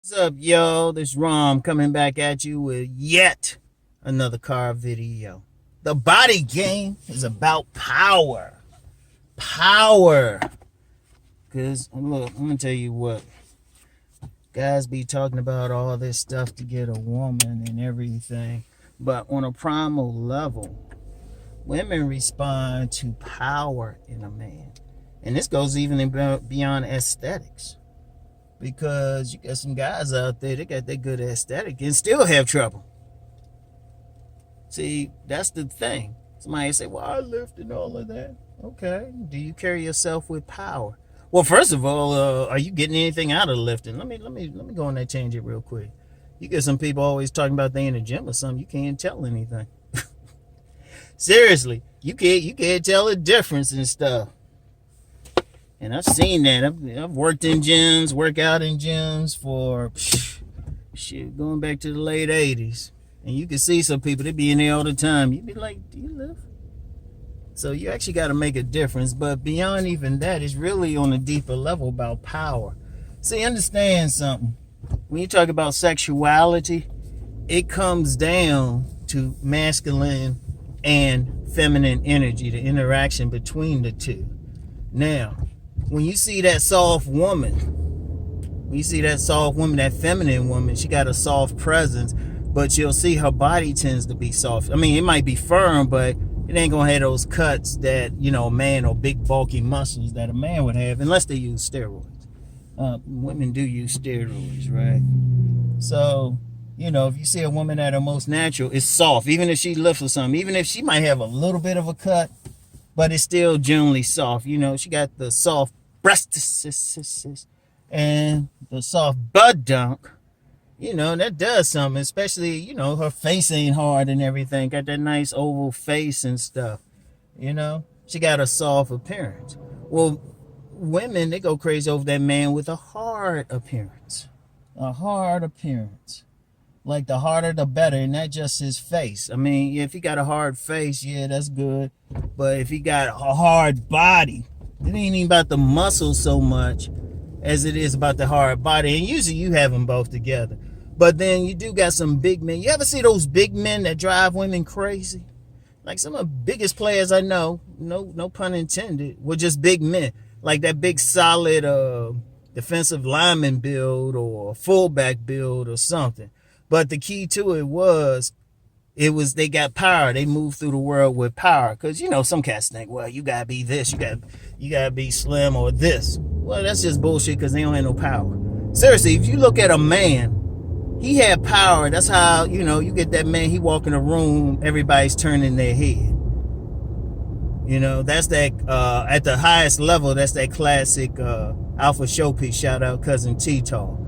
What's up, yo? This Rom coming back at you with yet another car video. The body game is about power. Power. Because, look, I'm going to tell you what. Guys be talking about all this stuff to get a woman and everything. But on a primal level, women respond to power in a man. And this goes even beyond aesthetics. Because you got some guys out there, they got that good aesthetic and still have trouble. See, that's the thing. Somebody say, well, I lift and all of that. Okay. Do you carry yourself with power? Well, first of all, are you getting anything out of lifting? Let me go on that tangent real quick. You get some people always talking about they in the gym or something. You can't tell anything. Seriously, you can't tell the difference and stuff. And I've seen that. I've worked in gyms, work out in gyms for shit going back to the late 80s. And you can see some people, they be in there all the time. You be like, do you live? So you actually got to make a difference. But beyond even that, it's really on a deeper level about power. See, understand something. When you talk about sexuality, it comes down to masculine and feminine energy, the interaction between the two. Now, when you see that soft woman, that feminine woman, she got a soft presence, but you'll see her body tends to be soft. I mean, it might be firm, but it ain't gonna have those cuts that, a man, or big bulky muscles that a man would have, unless they use steroids. Women do use steroids, right? So, if you see a woman at her most natural, it's soft, even if she lifts or something, even if she might have a little bit of a cut, but it's still generally soft. She got the soft breasts and the soft butt dunk. That does something, especially, her face ain't hard and everything. Got that nice oval face and stuff. She got a soft appearance. Well, women, they go crazy over that man with a hard appearance. A hard appearance. Like the harder the better, and not just his face. I mean, if he got a hard face, yeah, that's good. But if he got a hard body, it ain't even about the muscles so much as it is about the hard body. And usually you have them both together. But then you do got some big men. You ever see those big men that drive women crazy? Like some of the biggest players I know, no pun intended, were just big men. Like that big solid defensive lineman build or fullback build or something. But the key to it was they got power. They moved through the world with power. Because, some cats think, well, you got to be this. You got to be slim or this. Well, that's just bullshit because they don't have no power. Seriously, if you look at a man, he had power. That's how, you get that man, he walk in a room, everybody's turning their head. That's that, at the highest level, that's that classic alpha showpiece. Shout out Cousin T-Tall.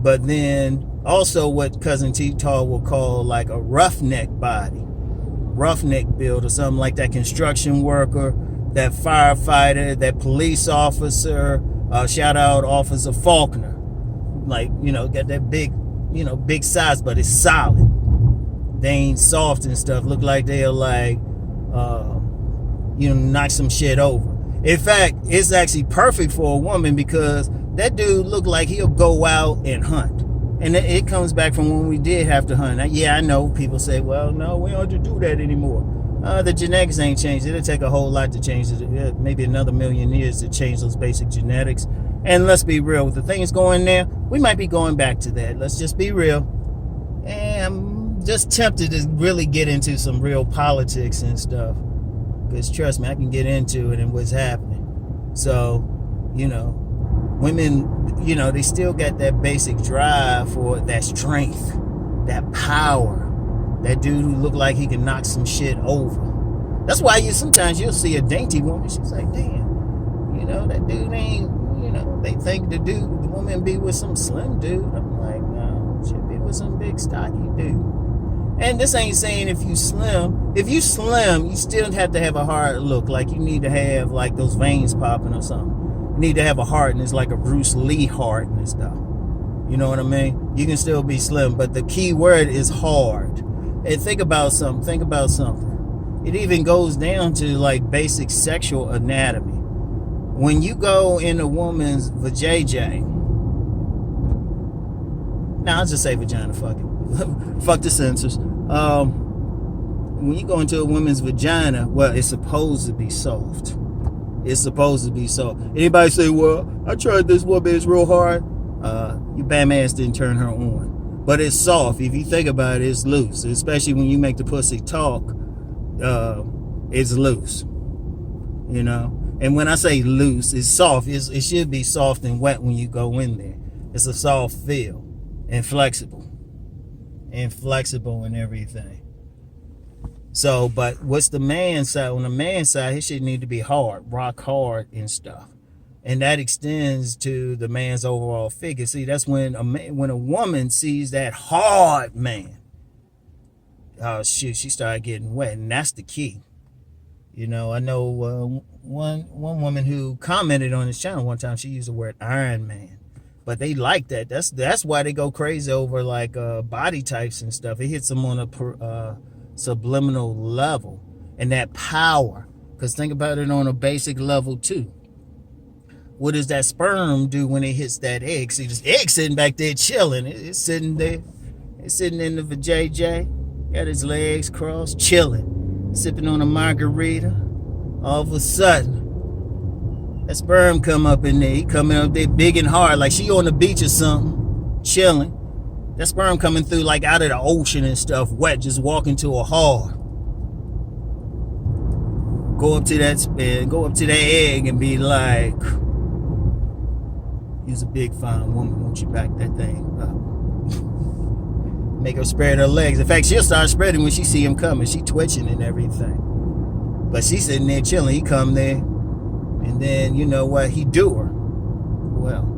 But then also what Cousin T-Tall will call like a roughneck body, roughneck build or something like that construction worker, that firefighter, that police officer, shout out Officer Faulkner. Like, got that big, big size, but it's solid. They ain't soft and stuff. Look like they'll like, knock some shit over. In fact, it's actually perfect for a woman because that dude look like he'll go out and hunt. And it comes back from when we did have to hunt. Yeah, I know people say, well, no, we don't have to do that anymore. The genetics ain't changed. It'll take a whole lot to change it. Maybe another 1,000,000 years to change those basic genetics. And let's be real, with the things going there, we might be going back to that. Let's just be real. And I'm just tempted to really get into some real politics and stuff. Because trust me, I can get into it and what's happening. So, women, they still got that basic drive for that strength, that power. That dude who look like he can knock some shit over. That's why sometimes you'll see a dainty woman. She's like, damn, that dude ain't, they think the woman be with some slim dude. I'm like, no, she'll be with some big stocky dude. And this ain't saying if you slim, you still have to have a hard look. Like you need to have like those veins popping or something. You need to have a hardness, like a Bruce Lee hardness though. You know what I mean? You can still be slim, but the key word is hard. And think about something. It even goes down to like basic sexual anatomy. When you go in a woman's vajayjay, Nah, I'll just say vagina. Fuck it. Fuck the censors. When you go into a woman's vagina, well, it's supposed to be soft. It's supposed to be soft. Anybody say, well, I tried this woman, it's real hard. Your bam ass didn't turn her on. But it's soft. If you think about it, it's loose. Especially when you make the pussy talk, it's loose. You know? And when I say loose, it's soft. It should be soft and wet when you go in there. It's a soft feel. And flexible. And flexible and everything. So, but what's the man's side? On the man's side, his shit need to be hard, rock hard and stuff. And that extends to the man's overall figure. See, that's when a woman sees that hard man, oh shit, she started getting wet, and that's the key. You know, I know one woman who commented on his channel one time. She used the word Iron Man, but they like that. That's why they go crazy over like body types and stuff. It hits them on a subliminal level, and that power. Because think about it on a basic level too. What does that sperm do when it hits that egg? See, this egg sitting back there chilling. It's sitting there. It's sitting in the vajayjay. Got his legs crossed, chilling, sipping on a margarita. All of a sudden, that sperm come up in there. He coming up there big and hard, like she on the beach or something, chilling. That sperm coming through like out of the ocean and stuff, wet, just walking to a hard. Go up to that egg and be like, "You's a big fine woman, won't you back that thing up?" Make her spread her legs. In fact, she'll start spreading when she see him coming. She twitching and everything. But she sitting there chilling. He come there, and then you know what? He do her. Well.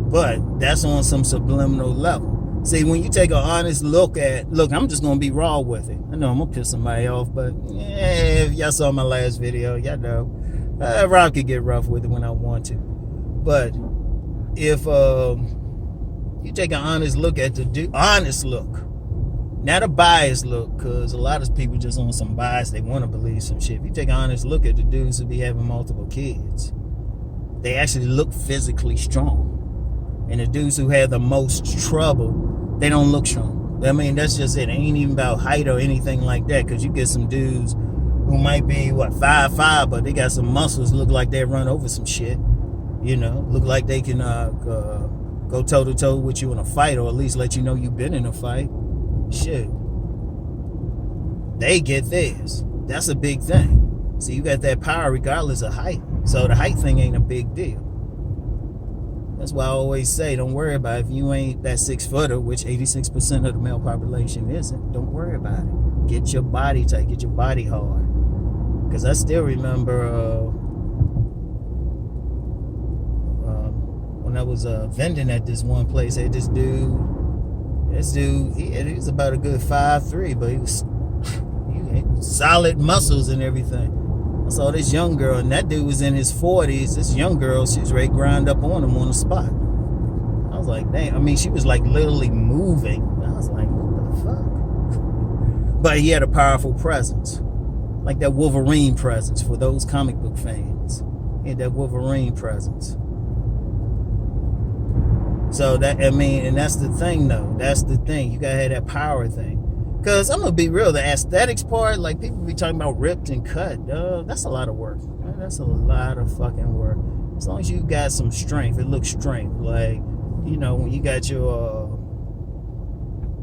But that's on some subliminal level. See, when you take an honest look, I'm just going to be raw with it. I know I'm going to piss somebody off, but yeah, if y'all saw my last video, y'all know. Rob could get rough with it when I want to. But if you take an honest look at honest look, not a biased look, because a lot of people just on some bias, they want to believe some shit. If you take an honest look at the dudes who be having multiple kids, they actually look physically strong. And the dudes who have the most trouble, they don't look strong. I mean, that's just it. It ain't even about height or anything like that. Because you get some dudes who might be, 5'5", but they got some muscles, look like they run over some shit. You know, look like they can go toe-to-toe with you in a fight, or at least let you know you've been in a fight. Shit. They get theirs. That's a big thing. See, you got that power regardless of height. So the height thing ain't a big deal. That's why I always say, don't worry about it. If you ain't that 6-footer, which 86% of the male population isn't, don't worry about it. Get your body tight, get your body hard. Because I still remember when I was vending at this one place, I had this dude, he was about a good 5'3", but he had solid muscles and everything. I saw this young girl, and that dude was in his 40s. This young girl, she was ready to grind up on him on the spot. I was like, dang. I mean, she was like literally moving. I was like, what the fuck? But he had a powerful presence. Like that Wolverine presence for those comic book fans. He had that Wolverine presence. So that, I mean, and that's the thing though. That's the thing. You gotta have that power thing. Because I'm going to be real, the aesthetics part, like people be talking about ripped and cut. That's a lot of work. That's a lot of fucking work. As long as you got some strength, it looks strength. Like, you know, when you got your,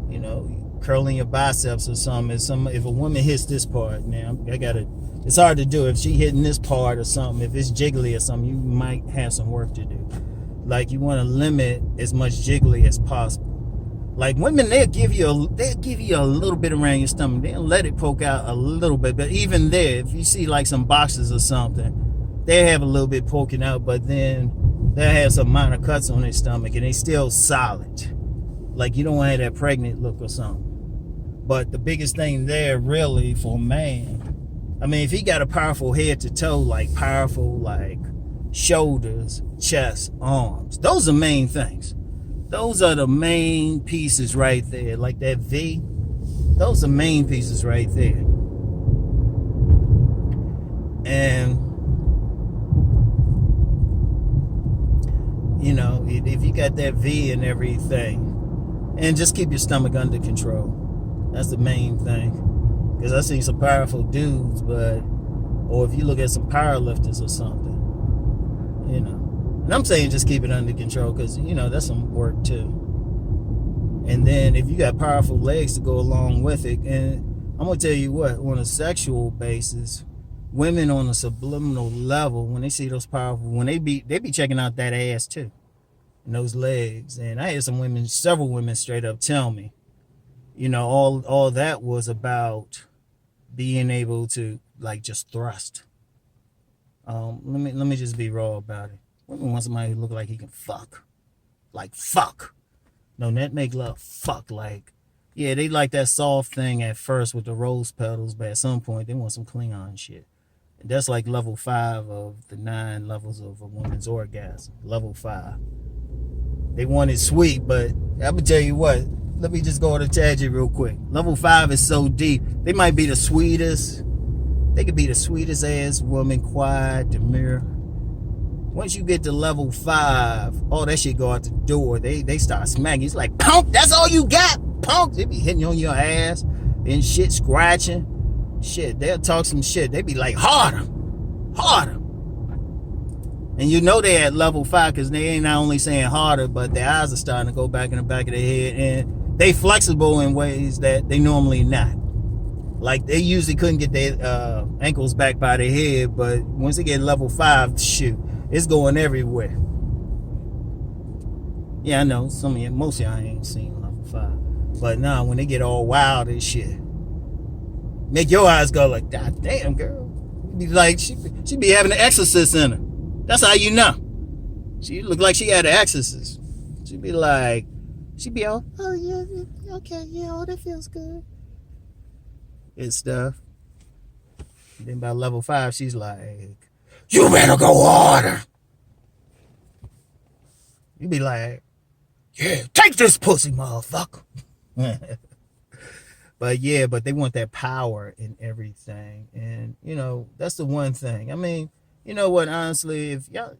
you know, curling your biceps or something. If a woman hits this part, now it's hard to do. If she hitting this part or something, if it's jiggly or something, you might have some work to do. Like, you want to limit as much jiggly as possible. Like women, they'll give you a little bit around your stomach. They'll let it poke out a little bit. But even there, if you see like some boxes or something, they have a little bit poking out, but then they'll have some minor cuts on their stomach and they still solid. Like you don't want to have that pregnant look or something. But the biggest thing there really for a man, I mean, if he got a powerful head to toe, like powerful like shoulders, chest, arms, those are main things. Those are the main pieces right there. Like that V. Those are main pieces right there. And if you got that V and everything, and just keep your stomach under control. That's the main thing. Because I seen some powerful dudes, or if you look at some powerlifters or something, and I'm saying just keep it under control because, that's some work too. And then if you got powerful legs to go along with it, and I'm going to tell you what, on a sexual basis, women on a subliminal level, when they see those powerful, when they be checking out that ass too, and those legs. And I had several women straight up tell me, all that was about being able to like just thrust. Let me just be raw about it. Women want somebody who look like he can fuck, like fuck. No, that make love fuck like. Yeah, they like that soft thing at first with the rose petals, but at some point they want some Klingon shit. And that's like level 5 of the 9 levels of a woman's orgasm. Level 5. They want it sweet, but I'm gonna tell you what. Let me just go on a tangent real quick. Level 5 is so deep. They might be the sweetest. They could be the sweetest ass woman, quiet, demure. Once you get to level 5, all that shit go out the door. They start smacking. It's like, punk, that's all you got, punk. They be hitting on your ass and shit, scratching. Shit, they'll talk some shit. They be like, harder. And they at level 5 because they ain't not only saying harder, but their eyes are starting to go back in the back of their head. And they flexible in ways that they normally not. Like, they usually couldn't get their ankles back by their head, but once they get level 5, shoot, it's going everywhere. Yeah, I know, most of y'all ain't seen level 5. But nah, when they get all wild and shit, make your eyes go like, God damn, girl. Be like, she be having an exorcist in her. That's how you know. She look like she had an exorcist. She be all, oh yeah, okay, yeah, oh, that feels good. And stuff. And then by level 5, she's like, you better go harder. You be like, yeah, take this pussy, motherfucker. But they want that power in everything. And, that's the one thing. I mean, you know what, honestly, if y'all,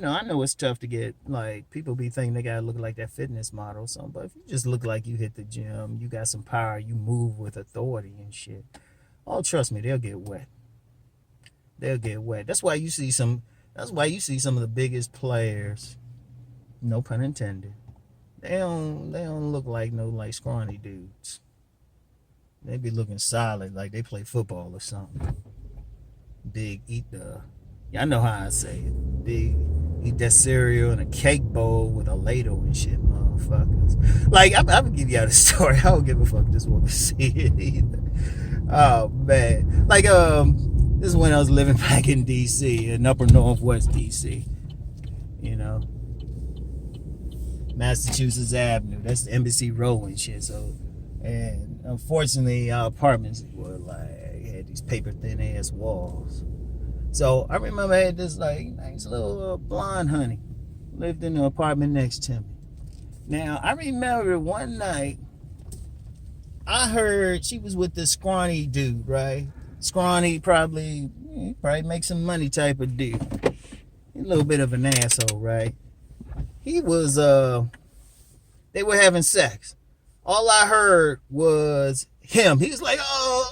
I know it's tough to get, like, people be thinking they gotta look like that fitness model or something, but if you just look like you hit the gym, you got some power, you move with authority and shit, oh, trust me, they'll get wet. That's why you see some of the biggest players, no pun intended, they don't look like no, like, scrawny dudes. They be looking solid, like they play football or something. Big, I know how I say it. Big, eat that cereal in a cake bowl with a ladle and shit, motherfuckers. Like, I'm gonna give y'all the story. I don't give a fuck if this woman see it either. Oh, man. Like, this is when I was living back in D.C., in upper northwest D.C., Massachusetts Avenue. That's the Embassy Row and shit. So, and unfortunately, our apartments were like, had these paper thin ass walls. So I remember I had this like nice little blonde honey lived in the apartment next to me. Now I remember one night I heard she was with this scrawny dude, right? Scrawny, probably make some money type of dude. A little bit of an asshole, right? He was they were having sex. All I heard was him. He was like, oh.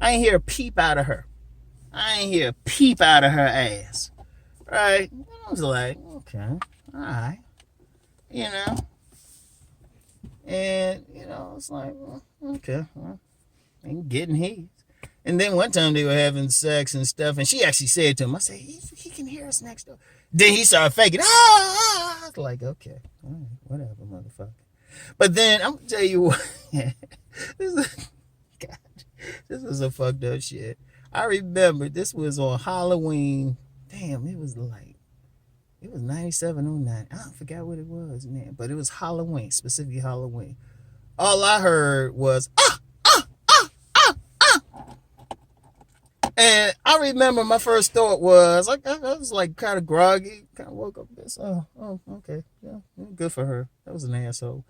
I ain't hear a peep out of her. I ain't hear a peep out of her ass. Right? I was like, okay, all right. And, it's like, well, okay, well, ain't getting heat. And then one time they were having sex and stuff, and she actually said to him, I said, he can hear us next door. Then he started faking. I was like, okay, all right, whatever, motherfucker. But then I'm gonna tell you what, this was a fucked up shit. I remember this was on Halloween. Damn, it was 97 or 9. I forgot what it was, man. But it was Halloween, specifically Halloween. All I heard was And I remember my first thought was, I was like kind of groggy, kind of woke up this, oh, okay, yeah, good for her. That was an asshole.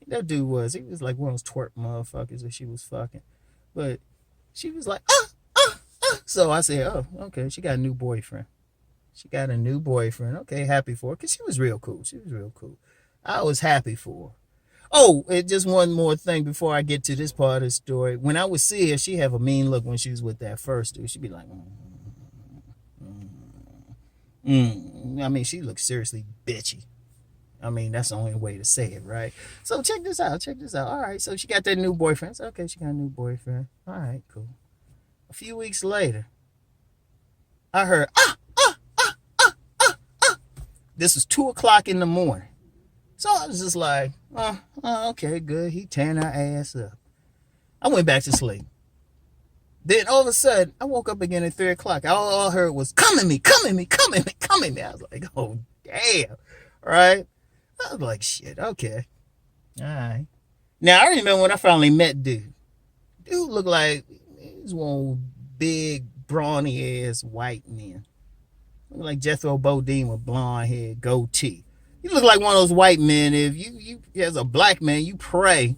That dude he was like one of those twerp motherfuckers that she was fucking. But she was like, So I said, oh, okay, she got a new boyfriend. She got a new boyfriend. Okay, happy for her. Because she was real cool. She was real cool. I was happy for her. Oh, and just one more thing before I get to this part of the story. When I would see her, she have a mean look when she was with that first dude. She'd be like, I mean, she looks seriously bitchy. I mean, that's the only way to say it, right? So check this out. Check this out. All right, so she got that new boyfriend. So, okay, she got a new boyfriend. All right, cool. A few weeks later, I heard, this was 2 o'clock in the morning. So I was just like, okay, good. He tearing her ass up. I went back to sleep. Then all of a sudden, I woke up again at 3 o'clock. All I heard was, come at me, come at me, come at me, come at me. I was like, oh, damn. Right? I was like, shit, okay. All right. Now, I remember when I finally met dude. Dude looked like he was one big, brawny-ass white man. Looked like Jethro Bodine with blonde hair, goatee. He looked like one of those white men. If you as a black man, you pray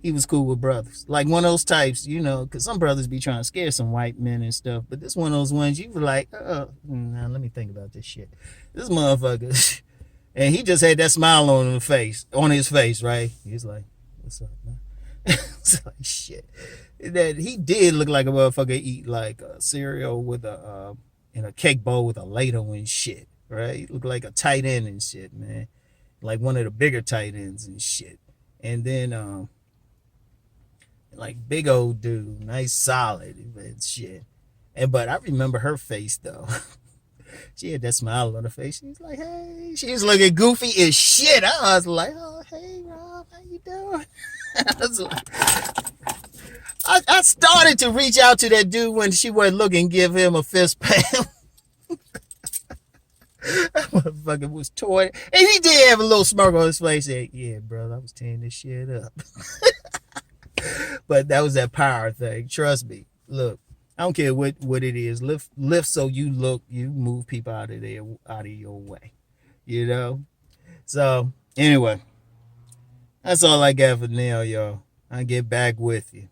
he was cool with brothers. Like one of those types, because some brothers be trying to scare some white men and stuff. But this one of those ones you were like, nah, let me think about this shit. This motherfucker. And he just had that smile on his face, right? He's like, what's up, man? It's like, shit. That he did look like a motherfucker eat like a cereal with in a cake bowl with a ladle and shit, right? He looked like a tight end and shit, man. Like one of the bigger tight ends and shit. And then, like big old dude, nice solid and shit. But I remember her face though. She had that smile on her face. She was like, hey. She was looking goofy as shit. I was like, oh, hey, Rob, how you doing? I was like, I started to reach out to that dude when she wasn't looking, give him a fist pump. That motherfucker was torn. And he did have a little smirk on his face. He said, yeah, brother, I was tearing this shit up. But that was that power thing. Trust me. Look, I don't care what it is. Lift so you move people out of your way. So anyway, that's all I got for now, y'all. I'll get back with you.